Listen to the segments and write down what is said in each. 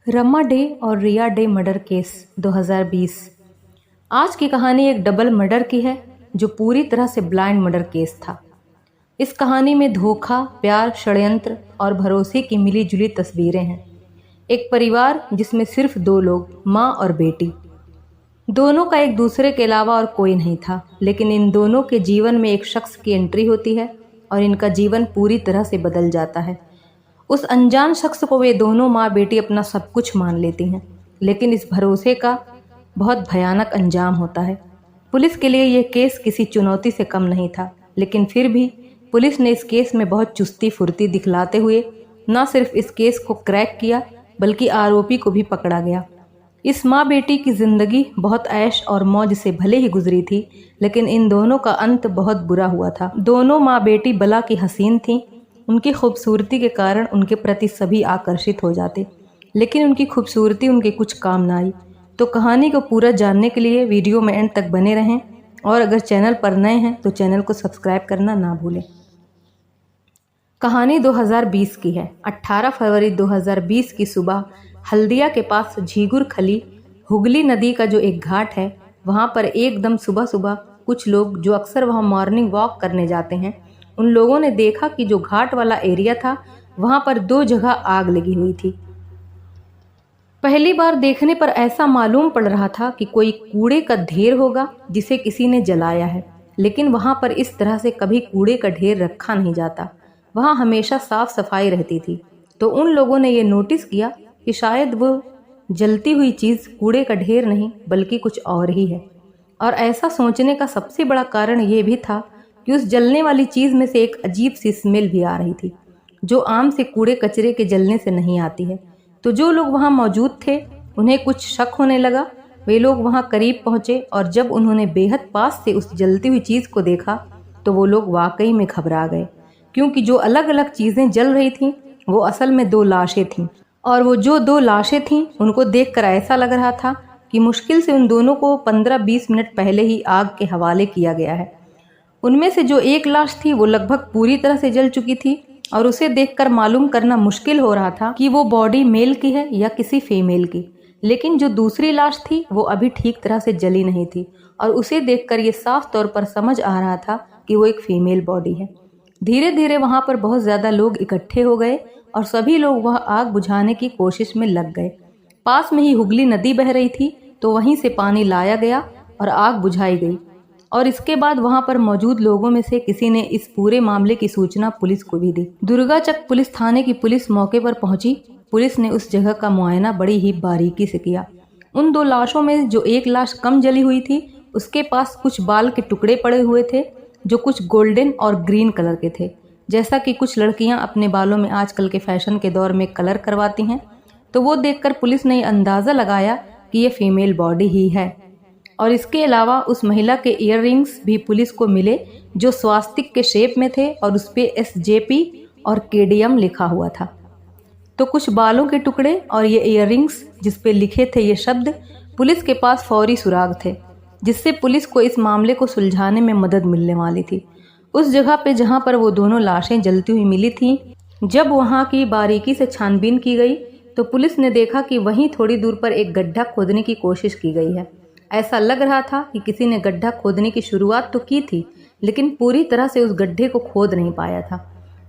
Rama day और रिया day murder case 2020। आज की कहानी एक डबल मर्डर की है जो पूरी तरह से ब्लाइंड मर्डर केस था। इस कहानी में धोखा, प्यार, षड्यंत्र और भरोसे की मिली जुली तस्वीरें हैं। एक परिवार जिसमें सिर्फ दो लोग, माँ और बेटी। दोनों का एक दूसरे के अलावा और कोई नहीं था, लेकिन इन दोनों के जीवन में एक शख्स की एंट्री होती है और इनका जीवन पूरी तरह से बदल जाता है। उस अनजान शख्स को वे दोनों माँ बेटी अपना सब कुछ मान लेती हैं, लेकिन इस भरोसे का बहुत भयानक अंजाम होता है। पुलिस के लिए यह केस किसी चुनौती से कम नहीं था, लेकिन फिर भी पुलिस ने इस केस में बहुत चुस्ती फुर्ती दिखलाते हुए न सिर्फ इस केस को क्रैक किया, बल्कि आरोपी को भी पकड़ा गया। इस माँ बेटी की जिंदगी बहुत ऐश और मौज से भले ही गुजरी थी, लेकिन इन दोनों का अंत बहुत बुरा हुआ था। दोनों माँ बेटी बला की हसीन थीं। उनकी खूबसूरती के कारण उनके प्रति सभी आकर्षित हो जाते, लेकिन उनकी खूबसूरती उनके कुछ काम ना आई। तो कहानी को पूरा जानने के लिए वीडियो में एंड तक बने रहें, और अगर चैनल पर नए हैं तो चैनल को सब्सक्राइब करना ना भूलें। कहानी 2020 की है। 18 फरवरी 2020 की सुबह हल्दिया के पास झीगुर खली हुगली नदी का जो एक घाट है, वहाँ पर एकदम सुबह सुबह कुछ लोग जो अक्सर वहाँ मॉर्निंग वॉक करने जाते हैं, उन लोगों ने देखा कि जो घाट वाला एरिया था वहाँ पर दो जगह आग लगी हुई थी। पहली बार देखने पर ऐसा मालूम पड़ रहा था कि कोई कूड़े का ढेर होगा जिसे किसी ने जलाया है, लेकिन वहाँ पर इस तरह से कभी कूड़े का ढेर रखा नहीं जाता। वहाँ हमेशा साफ सफाई रहती थी। तो उन लोगों ने ये नोटिस किया कि शायद वो जलती हुई चीज़ कूड़े का ढेर नहीं बल्कि कुछ और ही है। और ऐसा सोचने का सबसे बड़ा कारण ये भी था कि उस जलने वाली चीज़ में से एक अजीब सी स्मेल भी आ रही थी, जो आम से कूड़े कचरे के जलने से नहीं आती है। तो जो लोग वहाँ मौजूद थे उन्हें कुछ शक होने लगा। वे लोग वहाँ करीब पहुँचे और जब उन्होंने बेहद पास से उस जलती हुई चीज़ को देखा तो वो लोग वाकई में घबरा गए, क्योंकि जो अलग अलग चीज़ें जल रही थीं वो असल में दो लाशें थीं। और वो जो दो लाशें थीं उनको देखकर ऐसा लग रहा था कि मुश्किल से उन दोनों को 15-20 मिनट पहले ही आग के हवाले किया गया है। उनमें से जो एक लाश थी वो लगभग पूरी तरह से जल चुकी थी और उसे देखकर मालूम करना मुश्किल हो रहा था कि वो बॉडी मेल की है या किसी फीमेल की। लेकिन जो दूसरी लाश थी वो अभी ठीक तरह से जली नहीं थी और उसे देखकर ये साफ तौर पर समझ आ रहा था कि वो एक फीमेल बॉडी है। धीरे धीरे वहाँ पर बहुत ज़्यादा लोग इकट्ठे हो गए और सभी लोग वह आग बुझाने की कोशिश में लग गए। पास में ही हुगली नदी बह रही थी, तो वहीं से पानी लाया गया और आग बुझाई गई। और इसके बाद वहां पर मौजूद लोगों में से किसी ने इस पूरे मामले की सूचना पुलिस को भी दी। दुर्गाचक पुलिस थाने की पुलिस मौके पर पहुंची। पुलिस ने उस जगह का मुआयना बड़ी ही बारीकी से किया। उन दो लाशों में जो एक लाश कम जली हुई थी उसके पास कुछ बाल के टुकड़े पड़े हुए थे जो कुछ गोल्डन और ग्रीन कलर के थे, जैसा कि कुछ लड़कियां अपने बालों में आजकल के फैशन के दौर में कलर करवाती हैं। तो वो देखकर पुलिस ने अंदाज़ा लगाया कि ये फीमेल बॉडी ही है। और इसके अलावा उस महिला के इयररिंग्स भी पुलिस को मिले जो स्वास्तिक के शेप में थे और उस पे SJP और KDM लिखा हुआ था। तो कुछ बालों के टुकड़े और ये इयररिंग्स जिस पे लिखे थे ये शब्द, पुलिस के पास फौरी सुराग थे, जिससे पुलिस को इस मामले को सुलझाने में मदद मिलने वाली थी। उस जगह पे जहाँ पर वो दोनों लाशें जलती हुई मिली थी, जब वहाँ की बारीकी से छानबीन की गई तो पुलिस ने देखा कि वहीं थोड़ी दूर पर एक गड्ढा खोदने की कोशिश की गई है। ऐसा लग रहा था कि किसी ने गड्ढा खोदने की शुरुआत तो की थी, लेकिन पूरी तरह से उस गड्ढे को खोद नहीं पाया था।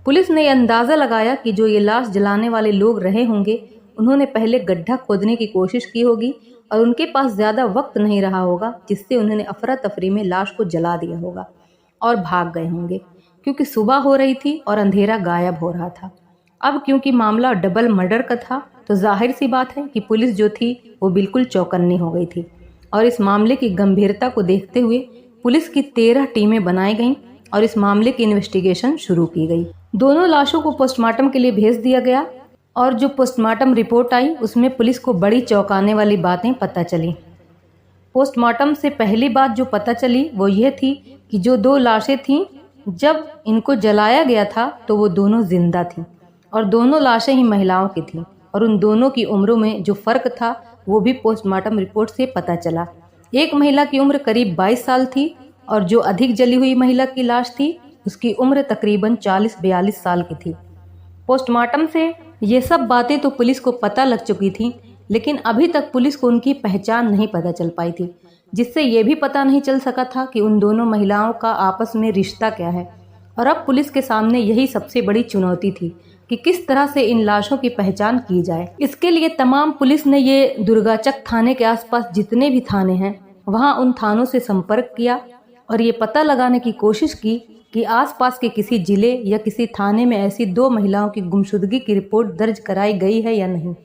पुलिस ने यह अंदाज़ा लगाया कि जो ये लाश जलाने वाले लोग रहे होंगे उन्होंने पहले गड्ढा खोदने की कोशिश की होगी और उनके पास ज़्यादा वक्त नहीं रहा होगा, जिससे उन्होंने अफरा तफरी में लाश को जला दिया होगा और भाग गए होंगे, क्योंकि सुबह हो रही थी और अंधेरा गायब हो रहा था। अब क्योंकि मामला डबल मर्डर का था तो जाहिर सी बात है कि पुलिस जो थी वो बिल्कुल चौकन्नी हो गई थी। और इस मामले की गंभीरता को देखते हुए पुलिस की 13 टीमें बनाई गईं और इस मामले की इन्वेस्टिगेशन शुरू की गई। दोनों लाशों को पोस्टमार्टम के लिए भेज दिया गया और जो पोस्टमार्टम रिपोर्ट आई उसमें पुलिस को बड़ी चौंकाने वाली बातें पता चली। पोस्टमार्टम से पहली बात जो पता चली वो यह थी कि जो दो लाशें थीं, जब इनको जलाया गया था तो वो दोनों जिंदा थीं और दोनों लाशें ही महिलाओं की थीं। और उन दोनों की उम्रों में जो फ़र्क था वो भी पोस्टमार्टम रिपोर्ट से पता चला। एक महिला की उम्र करीब 22 साल थी और जो अधिक जली हुई महिला की लाश थी उसकी उम्र तकरीबन 40-42 साल की थी। पोस्टमार्टम से ये सब बातें तो पुलिस को पता लग चुकी थीं, लेकिन अभी तक पुलिस को उनकी पहचान नहीं पता चल पाई थी, जिससे ये भी पता नहीं चल सका था कि उन दोनों महिलाओं का आपस में रिश्ता क्या है। और अब पुलिस के सामने यही सबसे बड़ी चुनौती थी कि किस तरह से इन लाशों की पहचान की जाए। इसके लिए तमाम पुलिस ने ये दुर्गाचक थाने के आसपास जितने भी थाने हैं वहां उन थानों से संपर्क किया और ये पता लगाने की कोशिश की कि आसपास के किसी जिले या किसी थाने में ऐसी 2 महिलाओं की गुमशुदगी की रिपोर्ट दर्ज कराई गई है या नहीं।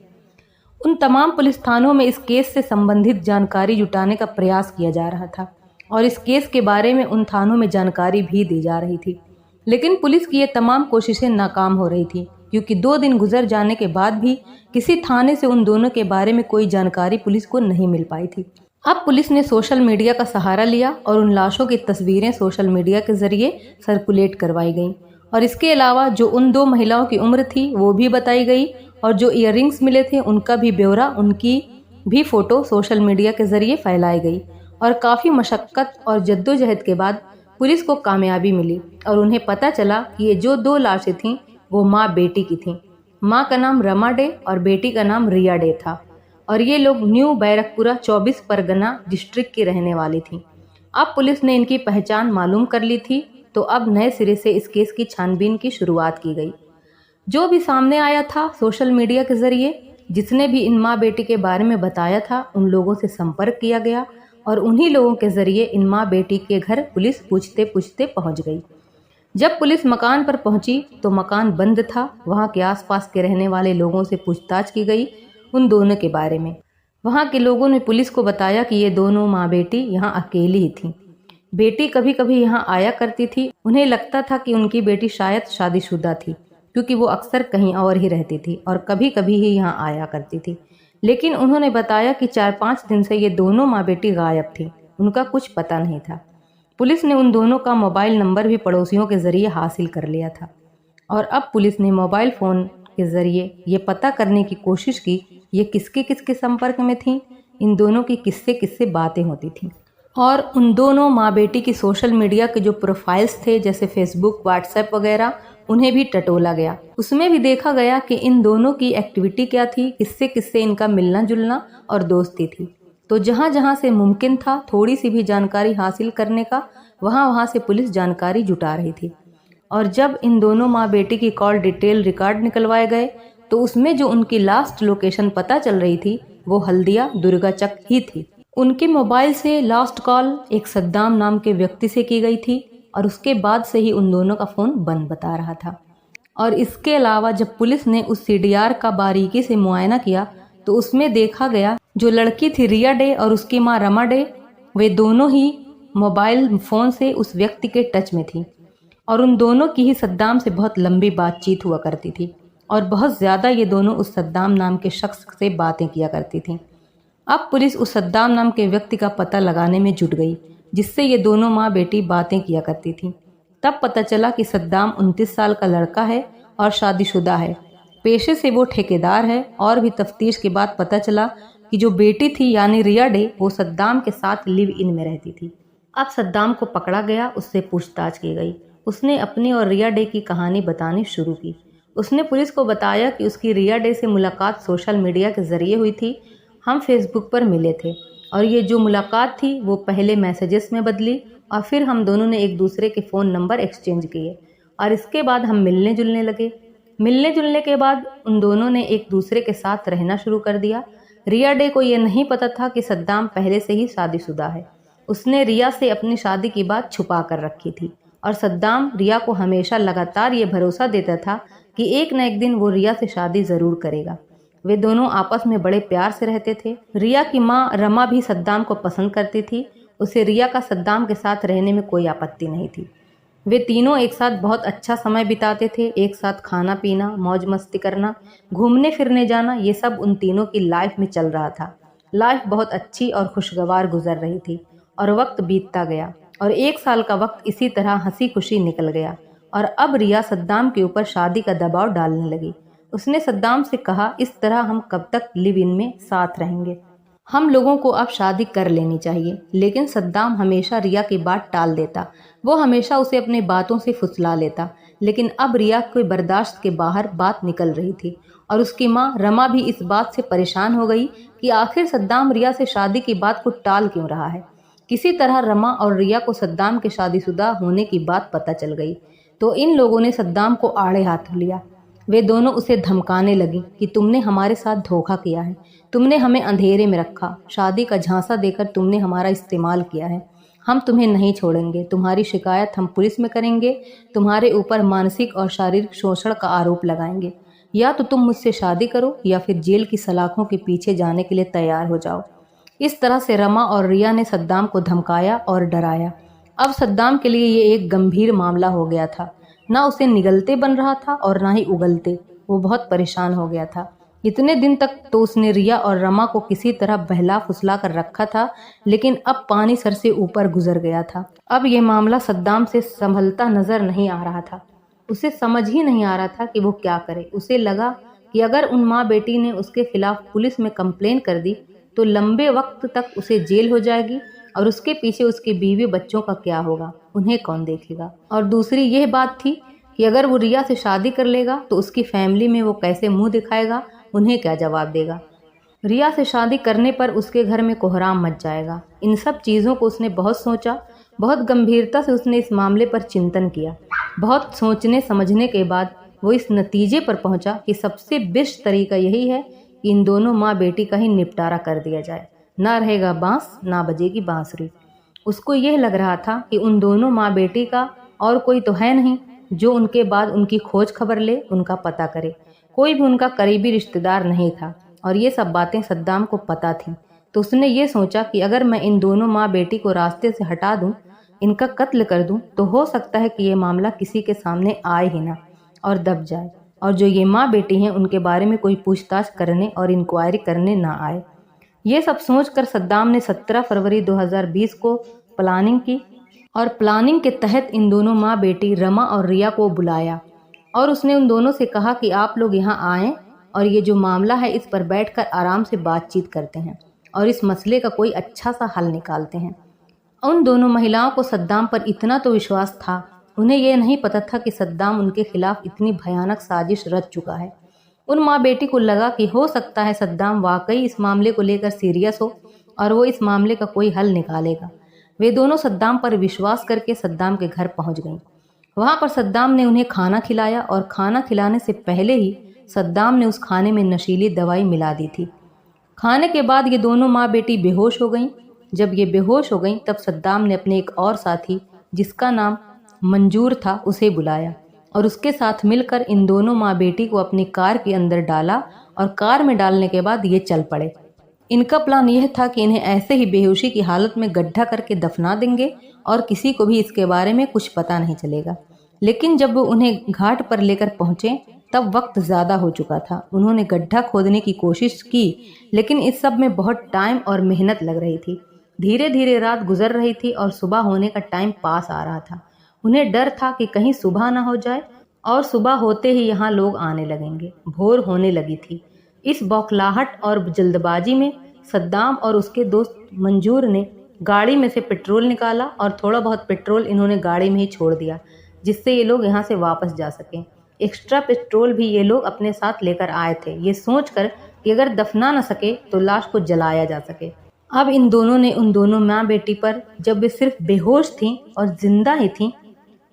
उन तमाम पुलिस थानों में इस केस से संबंधित जानकारी जुटाने का प्रयास किया जा रहा था और इस केस के बारे में उन थानों में जानकारी भी दी जा रही थी, लेकिन पुलिस की ये तमाम कोशिशें नाकाम हो रही थी क्योंकि 2 दिन गुजर जाने के बाद भी किसी थाने से उन दोनों के बारे में कोई जानकारी पुलिस को नहीं मिल पाई थी। अब पुलिस ने सोशल मीडिया का सहारा लिया और उन लाशों की तस्वीरें सोशल मीडिया के जरिए सर्कुलेट करवाई गईं और इसके अलावा जो उन 2 महिलाओं की उम्र थी वो भी बताई गई और जो ईयररिंग्स मिले थे उनका भी ब्यौरा, उनकी भी फोटो सोशल मीडिया के जरिए फैलाई गई और काफ़ी मशक्क़त और जद्दोजहद के बाद पुलिस को कामयाबी मिली और उन्हें पता चला कि ये जो 2 लाशें थीं वो माँ बेटी की थीं। माँ का नाम रमा डे और बेटी का नाम रिया डे था और ये लोग न्यू बैरकपुरा 24 परगना डिस्ट्रिक्ट की रहने वाली थीं। अब पुलिस ने इनकी पहचान मालूम कर ली थी तो अब नए सिरे से इस केस की छानबीन की शुरुआत की गई। जो भी सामने आया था सोशल मीडिया के जरिए, जिसने भी इन माँ बेटी के बारे में बताया था, उन लोगों से संपर्क किया गया और उन्हीं लोगों के जरिए इन माँ बेटी के घर पुलिस पूछते पूछते पहुंच गई। जब पुलिस मकान पर पहुंची तो मकान बंद था। वहां के आसपास के रहने वाले लोगों से पूछताछ की गई उन दोनों के बारे में। वहां के लोगों ने पुलिस को बताया कि ये दोनों माँ बेटी यहाँ अकेली ही थीं। बेटी कभी कभी यहाँ आया करती थी। उन्हें लगता था कि उनकी बेटी शायद शादीशुदा थी क्योंकि वो अक्सर कहीं और ही रहती थी और कभी कभी ही यहाँ आया करती थी। लेकिन उन्होंने बताया कि 4-5 दिन से ये दोनों माँ बेटी गायब थी, उनका कुछ पता नहीं था। पुलिस ने उन दोनों का मोबाइल नंबर भी पड़ोसियों के जरिए हासिल कर लिया था और अब पुलिस ने मोबाइल फ़ोन के जरिए ये पता करने की कोशिश की ये किसके किसके संपर्क में थीं, इन दोनों की किससे किससे बातें होती थीं। और उन दोनों माँ बेटी की सोशल मीडिया के जो प्रोफाइल्स थे जैसे फेसबुक, व्हाट्सएप वगैरह, उन्हें भी टटोला गया। उसमें भी देखा गया कि इन दोनों की एक्टिविटी क्या थी, किससे किससे इनका मिलना जुलना और दोस्ती थी। तो जहाँ जहाँ से मुमकिन था थोड़ी सी भी जानकारी हासिल करने का, वहाँ वहाँ से पुलिस जानकारी जुटा रही थी। और जब इन दोनों माँ बेटी की कॉल डिटेल रिकॉर्ड निकलवाए गए तो उसमें जो उनकी लास्ट लोकेशन पता चल रही थी वो हल्दिया दुर्गाचक ही थी। उनके मोबाइल से लास्ट कॉल एक सद्दाम नाम के व्यक्ति से की गई थी और उसके बाद से ही उन दोनों का फ़ोन बंद बता रहा था। और इसके अलावा जब पुलिस ने उस CDR का बारीकी से मुआयना किया तो उसमें देखा गया जो लड़की थी रिया डे और उसकी माँ रमा डे, वे दोनों ही मोबाइल फ़ोन से उस व्यक्ति के टच में थी और उन दोनों की ही सद्दाम से बहुत लंबी बातचीत हुआ करती थी और बहुत ज़्यादा ये दोनों उस सद्दाम नाम के शख्स से बातें किया करती थीं। अब पुलिस उस सद्दाम नाम के व्यक्ति का पता लगाने में जुट गई जिससे ये दोनों माँ बेटी बातें किया करती थीं। तब पता चला कि सद्दाम 29 साल का लड़का है और शादीशुदा है, पेशे से वो ठेकेदार है। और भी तफ्तीश के बाद पता चला कि जो बेटी थी यानी रिया डे वो सद्दाम के साथ लिव इन में रहती थी। अब सद्दाम को पकड़ा गया, उससे पूछताछ की गई। उसने अपनी और रिया डे की कहानी बतानी शुरू की। उसने पुलिस को बताया कि उसकी रिया डे से मुलाकात सोशल मीडिया के ज़रिए हुई थी। हम फेसबुक पर मिले थे और ये जो मुलाकात थी वो पहले मैसेजेस में बदली और फिर हम दोनों ने एक दूसरे के फ़ोन नंबर एक्सचेंज किए और इसके बाद हम मिलने जुलने लगे। मिलने जुलने के बाद उन दोनों ने एक दूसरे के साथ रहना शुरू कर दिया। रिया डे को ये नहीं पता था कि सद्दाम पहले से ही शादीशुदा है। उसने रिया से अपनी शादी की बात छुपा कर रखी थी और सद्दाम रिया को हमेशा लगातार ये भरोसा देता था कि एक न एक दिन वो रिया से शादी ज़रूर करेगा। वे दोनों आपस में बड़े प्यार से रहते थे। रिया की माँ रमा भी सद्दाम को पसंद करती थी। उसे रिया का सद्दाम के साथ रहने में कोई आपत्ति नहीं थी। वे तीनों एक साथ बहुत अच्छा समय बिताते थे। एक साथ खाना पीना, मौज मस्ती करना, घूमने फिरने जाना, ये सब उन तीनों की लाइफ में चल रहा था। लाइफ बहुत अच्छी और खुशगवार गुजर रही थी और वक्त बीतता गया और 1 साल का वक्त इसी तरह हंसी खुशी निकल गया। और अब रिया सद्दाम के ऊपर शादी का दबाव डालने लगी। उसने सद्दाम से कहा, इस तरह हम कब तक लिव इन में साथ रहेंगे, हम लोगों को अब शादी कर लेनी चाहिए। लेकिन सद्दाम हमेशा रिया की बात टाल देता। वो हमेशा उसे अपनी बातों से फुसला लेता। लेकिन अब रिया के बर्दाश्त के बाहर बात निकल रही थी और उसकी माँ रमा भी इस बात से परेशान हो गई कि आखिर सद्दाम रिया से शादी की बात को टाल क्यों रहा है। किसी तरह रमा और रिया को सद्दाम के शादीशुदा होने की बात पता चल गई तो इन लोगों ने सद्दाम को आड़े हाथ लिया। वे दोनों उसे धमकाने लगी कि तुमने हमारे साथ धोखा किया है, तुमने हमें अंधेरे में रखा, शादी का झांसा देकर तुमने हमारा इस्तेमाल किया है, हम तुम्हें नहीं छोड़ेंगे, तुम्हारी शिकायत हम पुलिस में करेंगे, तुम्हारे ऊपर मानसिक और शारीरिक शोषण का आरोप लगाएंगे, या तो तुम मुझसे शादी करो या फिर जेल की सलाखों के पीछे जाने के लिए तैयार हो जाओ। इस तरह से रमा और रिया ने सद्दाम को धमकाया और डराया। अब सद्दाम के लिए ये एक गंभीर मामला हो गया था। ना उसे निगलते बन रहा था और ना ही उगलते। वो बहुत परेशान हो गया था। इतने दिन तक तो उसने रिया और रमा को किसी तरह बहला फुसला कर रखा था, लेकिन अब पानी सर से ऊपर गुजर गया था। अब ये मामला सद्दाम से संभलता नजर नहीं आ रहा था। उसे समझ ही नहीं आ रहा था कि वो क्या करे। उसे लगा कि अगर उन माँ बेटी ने उसके खिलाफ पुलिस में कंप्लेन कर दी तो लंबे वक्त तक उसे जेल हो जाएगी और उसके पीछे उसके बीवी बच्चों का क्या होगा, उन्हें कौन देखेगा। और दूसरी यह बात थी कि अगर वो रिया से शादी कर लेगा तो उसकी फैमिली में वो कैसे मुंह दिखाएगा, उन्हें क्या जवाब देगा। रिया से शादी करने पर उसके घर में कोहराम मच जाएगा। इन सब चीज़ों को उसने बहुत सोचा। बहुत गंभीरता से उसने इस मामले पर चिंतन किया। बहुत सोचने समझने के बाद वो इस नतीजे पर पहुंचा कि सबसे बेस्ट तरीका यही है कि इन दोनों माँ बेटी का ही निपटारा कर दिया जाए। ना रहेगा बांस, ना बजेगी बांसुरी। उसको यह लग रहा था कि उन दोनों माँ बेटी का और कोई तो है नहीं जो उनके बाद उनकी खोज खबर ले, उनका पता करे। कोई भी उनका करीबी रिश्तेदार नहीं था और ये सब बातें सद्दाम को पता थीं। तो उसने ये सोचा कि अगर मैं इन दोनों माँ बेटी को रास्ते से हटा दूं, इनका कत्ल कर दूं, तो हो सकता है कि ये मामला किसी के सामने आए ही ना और दब जाए, और जो ये माँ बेटी हैं उनके बारे में कोई पूछताछ करने और इंक्वायरी करने ना आए। ये सब सोचकर सद्दाम ने 17 फरवरी 2020 को प्लानिंग की और प्लानिंग के तहत इन दोनों माँ बेटी रमा और रिया को बुलाया और उसने उन दोनों से कहा कि आप लोग यहाँ आएं और ये जो मामला है इस पर बैठकर आराम से बातचीत करते हैं और इस मसले का कोई अच्छा सा हल निकालते हैं। उन दोनों महिलाओं को सद्दाम पर इतना तो विश्वास था, उन्हें यह नहीं पता था कि सद्दाम उनके खिलाफ इतनी भयानक साजिश रच चुका है। उन माँ बेटी को लगा कि हो सकता है सद्दाम वाकई इस मामले को लेकर सीरियस हो और वो इस मामले का कोई हल निकालेगा। वे दोनों सद्दाम पर विश्वास करके सद्दाम के घर पहुंच गईं। वहां पर सद्दाम ने उन्हें खाना खिलाया और खाना खिलाने से पहले ही सद्दाम ने उस खाने में नशीली दवाई मिला दी थी। खाने के बाद ये दोनों माँ बेटी बेहोश हो गईं। जब ये बेहोश हो गईं तब सद्दाम ने अपने एक और साथी जिसका नाम मंजूर था उसे बुलाया और उसके साथ मिलकर इन दोनों माँ बेटी को अपनी कार के अंदर डाला और कार में डालने के बाद ये चल पड़े। इनका प्लान यह था कि इन्हें ऐसे ही बेहोशी की हालत में गड्ढा करके दफना देंगे और किसी को भी इसके बारे में कुछ पता नहीं चलेगा। लेकिन जब वो उन्हें घाट पर लेकर पहुंचे तब वक्त ज़्यादा हो चुका था। उन्होंने गड्ढा खोदने की कोशिश की लेकिन इस सब में बहुत टाइम और मेहनत लग रही थी। धीरे धीरे रात गुजर रही थी और सुबह होने का टाइम पास आ रहा था। उन्हें डर था कि कहीं सुबह ना हो जाए और सुबह होते ही यहाँ लोग आने लगेंगे। भोर होने लगी थी। इस बौखलाहट और जल्दबाजी में सद्दाम और उसके दोस्त मंजूर ने गाड़ी में से पेट्रोल निकाला और थोड़ा बहुत पेट्रोल इन्होंने गाड़ी में ही छोड़ दिया जिससे ये लोग यहाँ से वापस जा सकें। एक्स्ट्रा पेट्रोल भी ये लोग अपने साथ लेकर आए थे, ये सोचकर कि अगर दफना न सके तो लाश को जलाया जा सके। अब इन दोनों ने उन दोनों माँ बेटी पर, जब वे सिर्फ बेहोश थीं और जिंदा ही थीं,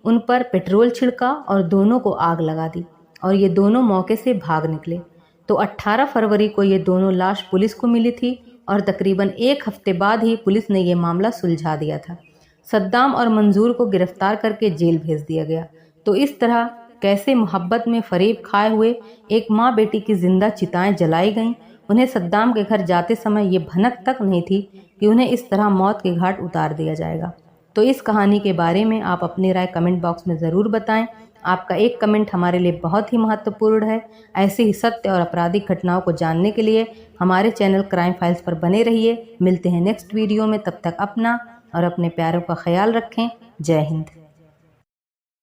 उन पर पेट्रोल छिड़का और दोनों को आग लगा दी और ये दोनों मौके से भाग निकले। तो 18 फरवरी को ये दोनों लाश पुलिस को मिली थी और तकरीबन एक हफ्ते बाद ही पुलिस ने ये मामला सुलझा दिया था। सद्दाम और मंजूर को गिरफ्तार करके जेल भेज दिया गया। तो इस तरह कैसे मोहब्बत में फरेब खाए हुए एक माँ बेटी की जिंदा चिताएं जलाई गईं। उन्हें सद्दाम के घर जाते समय ये भनक तक नहीं थी कि उन्हें इस तरह मौत के घाट उतार दिया जाएगा। तो इस कहानी के बारे में आप अपनी राय कमेंट बॉक्स में ज़रूर बताएं। आपका एक कमेंट हमारे लिए बहुत ही महत्वपूर्ण है। ऐसे ही सत्य और आपराधिक घटनाओं को जानने के लिए हमारे चैनल क्राइम फाइल्स पर बने रहिए। मिलते हैं नेक्स्ट वीडियो में, तब तक अपना और अपने प्यारों का ख्याल रखें। जय हिंद।